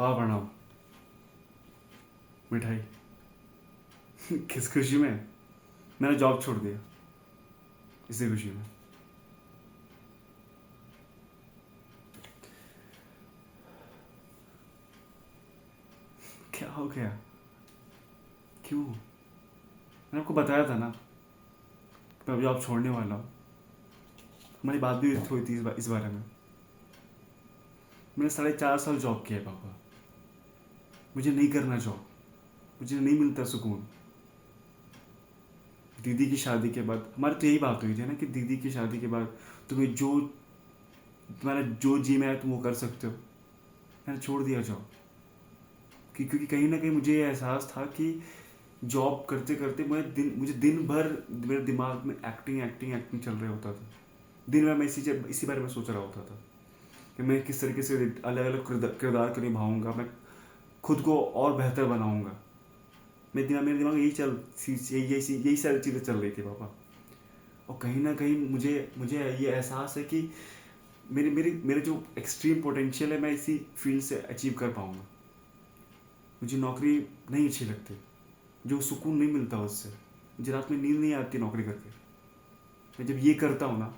पापा प्रणाम। मिठाई। किस खुशी में? मैंने जॉब छोड़ दिया, इसी खुशी में। क्या हो गया? क्यों? मैंने आपको बताया था ना कि मैं जॉब छोड़ने वाला हूँ। हमारी बात भी हुई थी इस बारे में। मैंने 4.5 साल जॉब किया है पापा। मुझे नहीं करना जॉब, मुझे नहीं मिलता सुकून। दीदी की शादी के बाद हमारी तो यही बात हुई थी ना कि दीदी की शादी के बाद तुम्हारा जो जी में है तुम वो कर सकते हो। मैंने छोड़ दिया जॉब क्योंकि कहीं ना कहीं मुझे ये एहसास था कि जॉब करते करते मुझे दिन भर मेरे दिमाग में एक्टिंग एक्टिंग एक्टिंग चल रहा होता था। दिन भर मैं इसी बारे में सोच रहा होता था कि मैं किस तरीके से अलग अलग किरदार को निभाऊंगा, मैं खुद को और बेहतर बनाऊंगा। मेरे दिमाग में यही सारी चीज़ें चल रही थी पापा। और कहीं ना कहीं मुझे ये एहसास है कि मेरे जो एक्सट्रीम पोटेंशियल है मैं इसी फील्ड से अचीव कर पाऊंगा। मुझे नौकरी नहीं अच्छी लगती, जो सुकून नहीं मिलता उससे। मुझे रात में नींद नहीं आती नौकरी करके। मैं जब ये करता हूँ ना,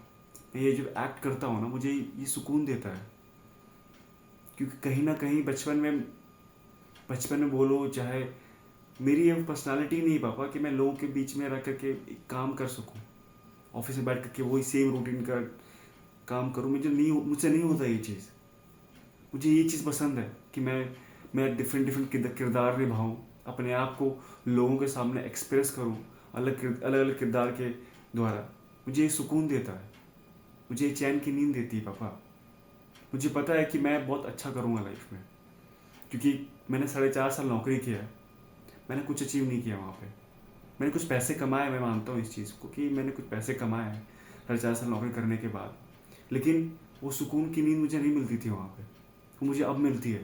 मैं ये जब एक्ट करता हूँ ना, मुझे ये सुकून देता है। क्योंकि कहीं ना कहीं बचपन में बोलो चाहे, मेरी ये पर्सनालिटी नहीं पापा कि मैं लोगों के बीच में रह करके एक काम कर सकूं, ऑफिस में बैठ करके वही सेम रूटीन का काम करूं। मुझसे नहीं होता ये चीज़। मुझे ये चीज़ पसंद है कि मैं डिफरेंट डिफरेंट किरदार निभाऊं, अपने आप को लोगों के सामने एक्सप्रेस करूं अलग अलग किरदार के द्वारा। मुझे ये सुकून देता है, मुझे ये चैन की नींद देती है पापा। मुझे पता है कि मैं बहुत अच्छा करूँगा लाइफ में, क्योंकि मैंने 4.5 साल नौकरी किया है। मैंने कुछ अचीव नहीं किया वहाँ पे। मैंने कुछ पैसे कमाए, मैं मानता हूँ इस चीज़ को कि मैंने कुछ पैसे कमाए हैं 4.5 साल नौकरी करने के बाद। लेकिन वो सुकून की नींद मुझे नहीं मिलती थी वहाँ पे, वो मुझे अब मिलती है।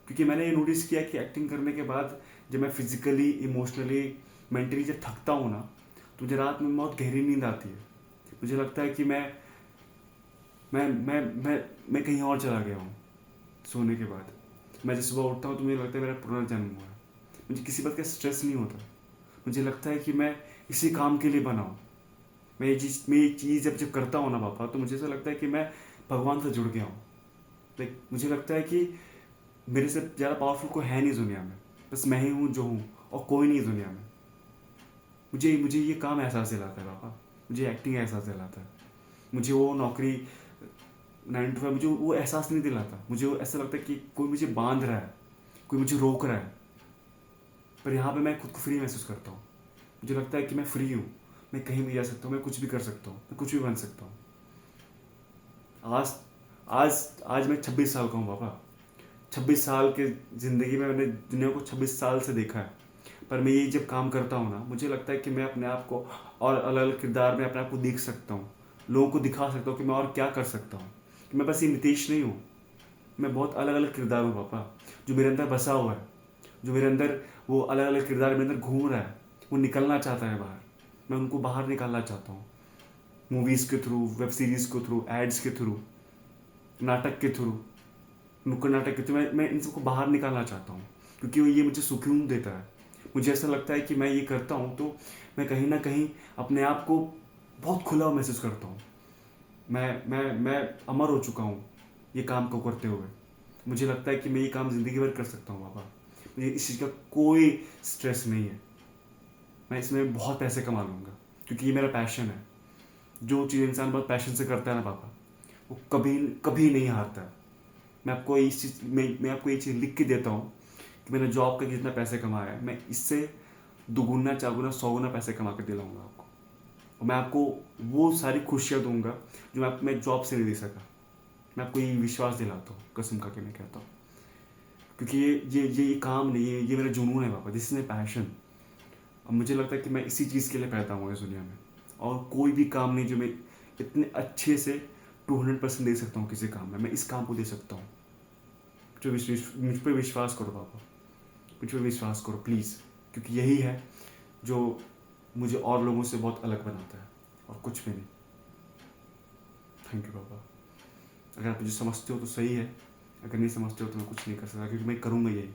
क्योंकि मैंने ये नोटिस किया कि एक्टिंग करने के बाद जब मैं फिजिकली, इमोशनली, मेंटली जब थकता हूँ ना, तो मुझे रात में बहुत गहरी नींद आती है। मुझे लगता है कि मैं कहीं और चला गया हूँ सोने के बाद। मैं जब सुबह उठता हूँ तो मुझे लगता है मेरा पुनर्जन्म हुआ है। मुझे किसी बात का स्ट्रेस नहीं होता। मुझे लगता है कि मैं इसी काम के लिए बना हूँ। मैं ये चीज़ जब करता हूँ ना पापा, तो मुझे ऐसा लगता है कि मैं भगवान से जुड़ गया हूँ। लाइक मुझे लगता है कि मेरे से ज़्यादा पावरफुल कोई है नहीं दुनिया में, बस मैं ही हूँ जो हूँ, और कोई नहीं दुनिया में। मुझे मुझे ये काम एहसास दिलाता है पापा, मुझे एक्टिंग एहसास दिलाता है। मुझे वो नौकरी 9 to 5 मुझे वो एहसास नहीं दिलाता। मुझे वो ऐसा लगता है कि कोई मुझे बांध रहा है, कोई मुझे रोक रहा है। पर यहाँ पे मैं खुद को फ्री महसूस करता हूँ। मुझे लगता है कि मैं फ्री हूँ, मैं कहीं भी जा सकता हूँ, मैं कुछ भी कर सकता हूँ, मैं कुछ भी बन सकता हूँ। आज आज आज मैं 26 साल का हूँ पापा। 26 साल के ज़िंदगी में मैंने दुनिया को 26 साल से देखा है। पर मैं ये जब काम करता हूँ ना, मुझे लगता है कि मैं अपने आप को और अलग अलग किरदार में अपने आप को देख सकता हूँ, लोगों को दिखा सकता हूँ कि मैं और क्या कर सकता हूँ। कि मैं बस ये नितेश नहीं हूँ, मैं बहुत अलग अलग किरदार हूँ पापा, जो मेरे अंदर बसा हुआ है। जो मेरे अंदर वो अलग अलग किरदार मेरे अंदर घूम रहा है, वो निकलना चाहता है बाहर। मैं उनको बाहर निकालना चाहता हूँ, मूवीज़ के थ्रू, वेब सीरीज़ के थ्रू, एड्स के थ्रू, नाटक के थ्रू, नुक्कड़ नाटक के थ्रू। मैं इन सबको बाहर निकालना चाहता हूँ, क्योंकि ये मुझे सुकून देता है। मुझे ऐसा लगता है कि मैं ये करता हूँ तो मैं कहीं ना कहीं अपने आप को बहुत खुला हुआ महसूस करता हूँ। मैं अमर हो चुका हूँ ये काम को करते हुए। मुझे लगता है कि मैं ये काम ज़िंदगी भर कर सकता हूँ पापा। मुझे इस चीज़ का कोई स्ट्रेस नहीं है। मैं इसमें बहुत पैसे कमा लूँगा, क्योंकि ये मेरा पैशन है। जो चीज़ इंसान बहुत पैशन से करता है ना पापा, वो कभी कभी नहीं हारता है। मैं आपको ये चीज़ लिख के देता हूँ कि मैंने जॉब का जितना पैसे कमाया है, मैं इससे दुगुना, चारगुना, 100 गुना पैसे कमा कर दिलाऊंगा आपको। और मैं आपको वो सारी खुशियाँ दूंगा जो मैं जॉब से नहीं दे सका। मैं आपको ये विश्वास दिलाता हूँ, कसम खा के मैं कहता हूँ। क्योंकि ये काम नहीं है, ये मेरा जुनून है पापा, दिस इज माई पैशन। और मुझे लगता है कि मैं इसी चीज़ के लिए पैदा हुआ इस दुनिया में। और कोई भी काम नहीं जो मैं इतने अच्छे से 200% दे सकता हूँ किसी काम में, मैं इस काम को दे सकता हूँ। मुझ पर विश्वास करो पापा, मुझ पर विश्वास करो प्लीज़। क्योंकि यही है जो मुझे और लोगों से बहुत अलग बनाता है, और कुछ भी नहीं। थैंक यू पापा। अगर आप मुझे समझते हो तो सही है, अगर नहीं समझते हो तो मैं कुछ नहीं कर सकता, क्योंकि मैं करूँगा यही।